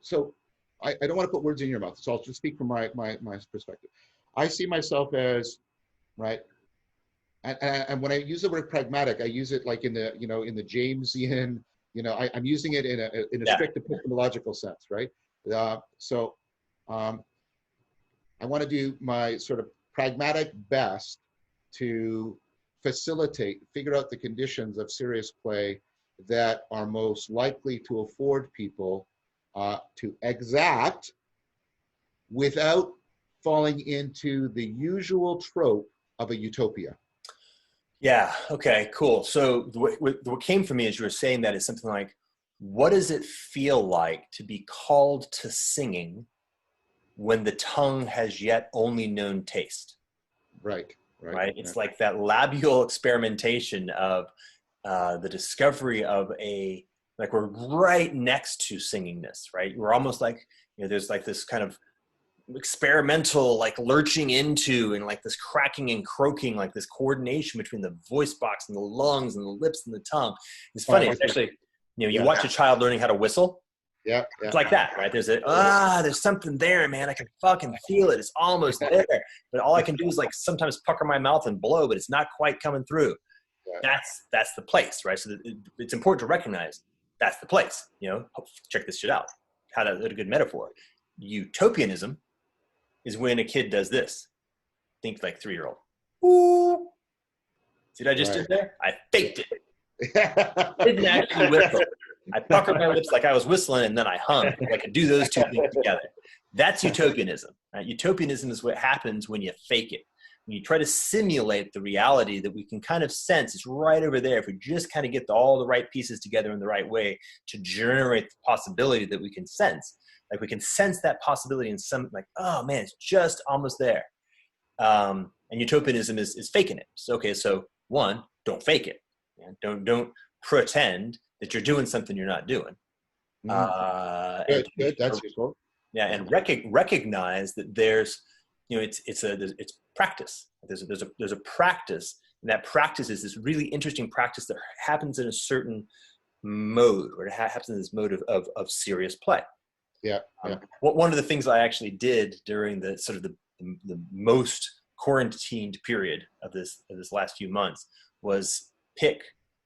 so I don't want to put words in your mouth, so I'll just speak from my perspective. I see myself as, right, and when I use the word pragmatic, I use it like in the, in the Jamesian, I'm using it in a strict epistemological sense, right? So I want to do my sort of pragmatic best to figure out the conditions of serious play that are most likely to afford people to exact without falling into the usual trope of a utopia. Yeah. Okay, cool. So what came from me as you were saying that is something like, what does it feel like to be called to singing when the tongue has yet only known taste? Right. It's like that labial experimentation of the discovery of like we're right next to singingness, right? We're almost like, there's like this kind of experimental, like lurching into and like this cracking and croaking, like this coordination between the voice box and the lungs and the lips and the tongue. It's funny. It's actually, you watch a child learning how to whistle. Yeah. It's like that, right? There's something there, man. I can fucking feel it. It's almost there. But all I can do is like sometimes pucker my mouth and blow, but it's not quite coming through. Yeah. That's the place, right? So it's important to recognize that's the place, check this shit out. How a good metaphor. Utopianism is when a kid does this. Think like 3-year-old. Ooh. See what I just did there? I faked it. Didn't actually whistle. I puckered my lips like I was whistling, and then I hummed. I could do those two things together. That's utopianism. Right? Utopianism is what happens when you fake it. When you try to simulate the reality that we can kind of sense is right over there. If we just kind of get all the right pieces together in the right way to generate the possibility that we can sense. Like we can sense that possibility in some, like, oh man, it's just almost there. And utopianism is faking it. So, okay, so one, don't fake it. Don't pretend that you're doing something you're not doing. Good. That's useful. Yeah, and recognize that there's, it's practice. There's a practice, and that practice is this really interesting practice that happens in a certain mode, or it happens in this mode of serious play. Yeah. One of the things I actually did during the sort of the most quarantined period of this last few months was pick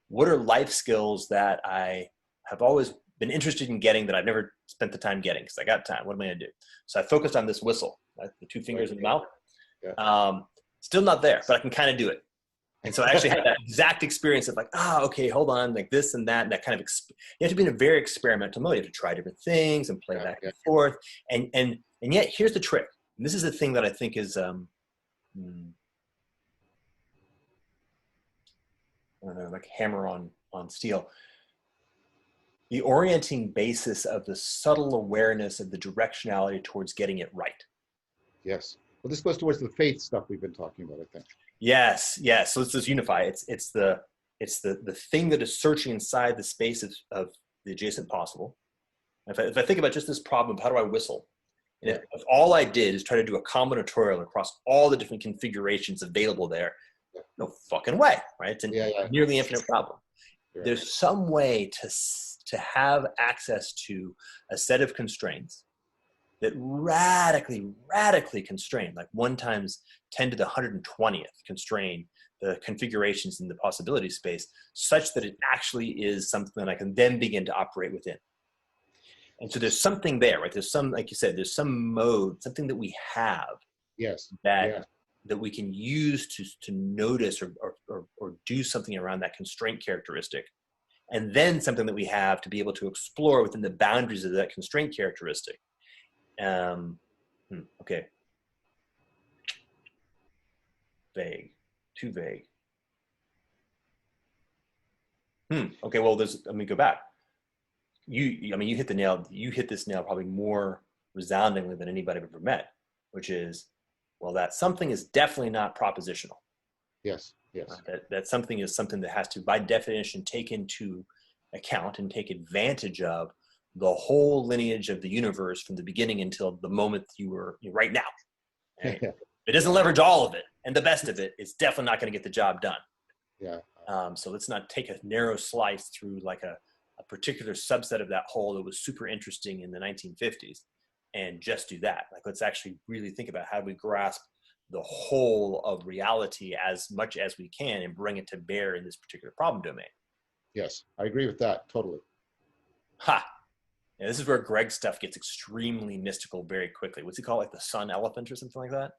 what are life skills that I have always been interested in getting that I've never spent the time getting because I got time. What am I going to do? So I focused on this whistle, right? The 2 fingers in the mouth. Yeah. Still not there, but I can kind of do it. And so I actually had that exact experience of like, okay, hold on, like this and that kind of, you have to be in a very experimental mode. You have to try different things and play back and forth. And yet here's the trick. And this is the thing that I think is, I don't know, like hammer on steel. The orienting basis of the subtle awareness of the directionality towards getting it right. Yes. Well, this goes towards the faith stuff we've been talking about, I think. Yes. So let's just unify. It's the thing that is searching inside the space of the adjacent possible. If I think about just this problem, how do I whistle? And if all I did is try to do a combinatorial across all the different configurations available there, no fucking way, right? It's a nearly infinite problem. Yeah. There's some way to have access to a set of constraints that radically constrain, like 1 times 10 to the 120th constrain the configurations in the possibility space such that it actually is something that I can then begin to operate within. And so there's something there, right? There's some, like you said, there's some mode, something that we have that we can use to notice or do something around that constraint characteristic. And then something that we have to be able to explore within the boundaries of that constraint characteristic. Okay. Vague. Too vague. Okay, well, let me go back. You hit this nail probably more resoundingly than anybody I've ever met, which is, well, that something is definitely not propositional. Yes. That something is something that has to, by definition, take into account and take advantage of the whole lineage of the universe from the beginning until the moment you're right now. Right? If it doesn't leverage all of it and the best of it, it's definitely not going to get the job done. Yeah. So let's not take a narrow slice through like a a particular subset of that whole that was super interesting in the 1950s and just do that. Like, let's actually really think about how do we grasp the whole of reality as much as we can and bring it to bear in this particular problem domain. Yes, I agree with that totally. Ha! Yeah, this is where Greg's stuff gets extremely mystical very quickly. What's he call it, like the sun elephant or something like that?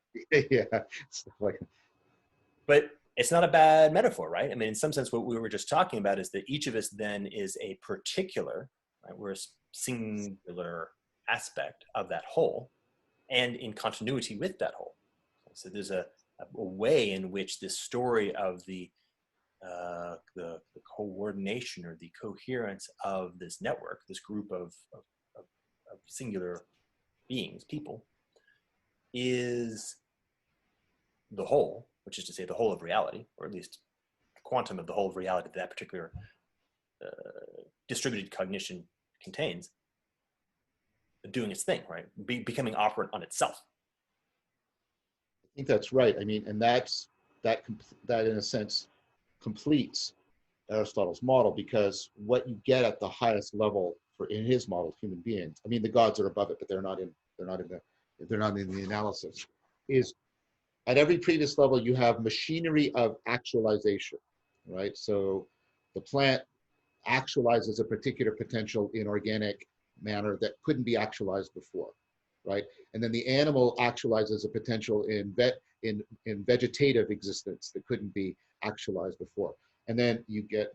Yeah, stuff like. But it's not a bad metaphor, right? I mean, in some sense, what we were just talking about is that each of us then is a particular, right? We're a singular aspect of that whole and in continuity with that whole. So there's a way in which this story of the coordination or the coherence of this network, this group of singular beings, people, is the whole, which is to say the whole of reality, or at least a quantum of the whole of reality that particular distributed cognition contains, doing its thing, right? Becoming operant on itself. I think that's right. I mean, and that in a sense completes Aristotle's model, because what you get at the highest level in his model of human beings, I mean, the gods are above it, but they're not in the analysis, is at every previous level you have machinery of actualization, right? So the plant actualizes a particular potential in organic manner that couldn't be actualized before, right? And then the animal actualizes a potential in vegetative existence that couldn't be actualized before. And then you get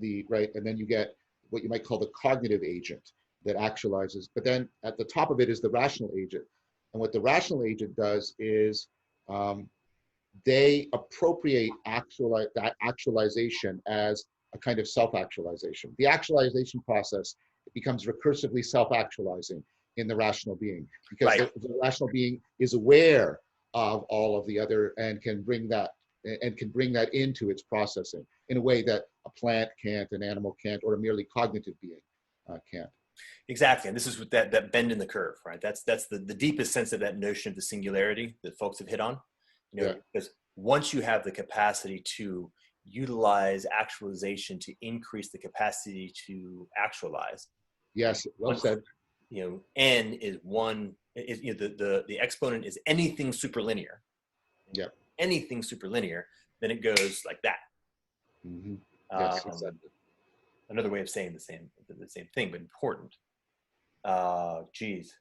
what you might call the cognitive agent that actualizes, but then at the top of it is the rational agent. And what the rational agent does is they appropriate that actualization as a kind of self-actualization. The actualization process becomes recursively self-actualizing in the rational being, because the rational being is aware of all of the other and can bring that into its processing in a way that a plant can't, an animal can't, or a merely cognitive being can't. Exactly, and this is with that bend in the curve, right? That's the deepest sense of that notion of the singularity that folks have hit on. Because once you have the capacity to utilize actualization to increase the capacity to actualize. Yes, well said. N is one. The exponent is anything superlinear. Yeah. Anything superlinear, then it goes like that. Mm-hmm. Yes, exactly. Another way of saying the same thing, but important. Geez.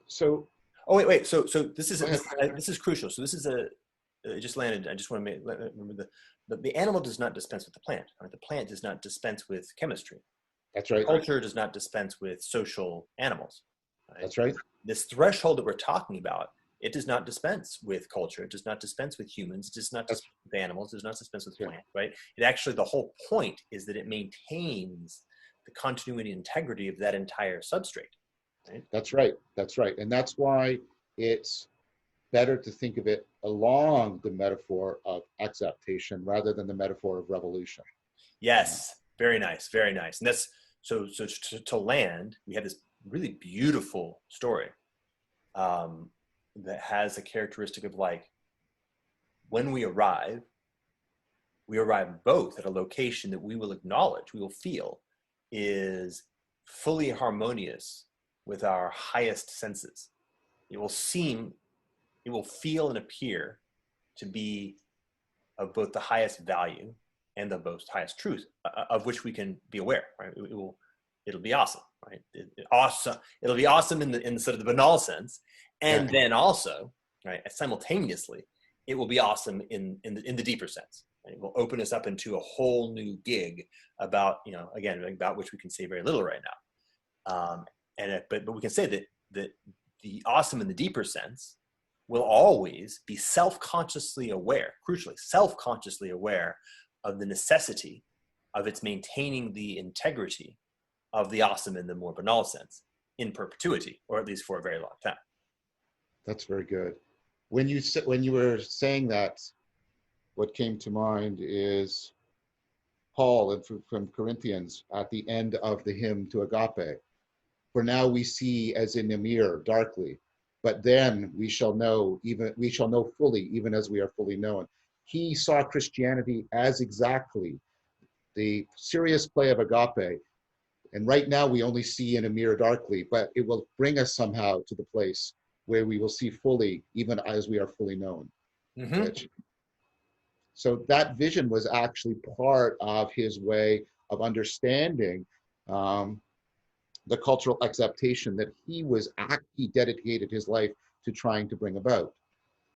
So. Oh wait. So this is crucial. So this is it just landed. I just want to remember the animal does not dispense with the plant. Right? The plant does not dispense with chemistry. That's right. Culture does not dispense with social animals. Right? That's right. This threshold that we're talking about, it does not dispense with culture. It does not dispense with humans. It does not dispense with animals. It does not dispense with plants. Right? It actually, the whole point is that it maintains the continuity and integrity of that entire substrate. Right? That's right. That's right. And that's why it's better to think of it along the metaphor of exaptation rather than the metaphor of revolution. Yes. Very nice. Very nice. And that's so to land, we have this really beautiful story that has a characteristic of, like, when we arrive both at a location that we will acknowledge, we will feel is fully harmonious with our highest senses. It will feel and appear to be of both the highest value and the most highest truth, of which we can be aware, right? It'll be awesome, right? It'll be awesome in the sort of the banal sense, and then also, right, simultaneously, it will be awesome in the deeper sense. Right? It will open us up into a whole new gig about, again, about which we can say very little right now. But we can say that the awesome in the deeper sense will always be self-consciously aware, crucially, self-consciously aware of the necessity of its maintaining the integrity of the awesome in the more banal sense in perpetuity, or at least for a very long time. That's very good. When you were saying that, what came to mind is Paul from Corinthians at the end of the hymn to Agape. For now we see as in a mirror darkly, but then we shall know fully, even as we are fully known. He saw Christianity as exactly the serious play of agape. And right now we only see in a mirror darkly, but it will bring us somehow to the place where we will see fully, even as we are fully known. Which, so that vision was actually part of his way of understanding the cultural acceptation that he dedicated his life to trying to bring about.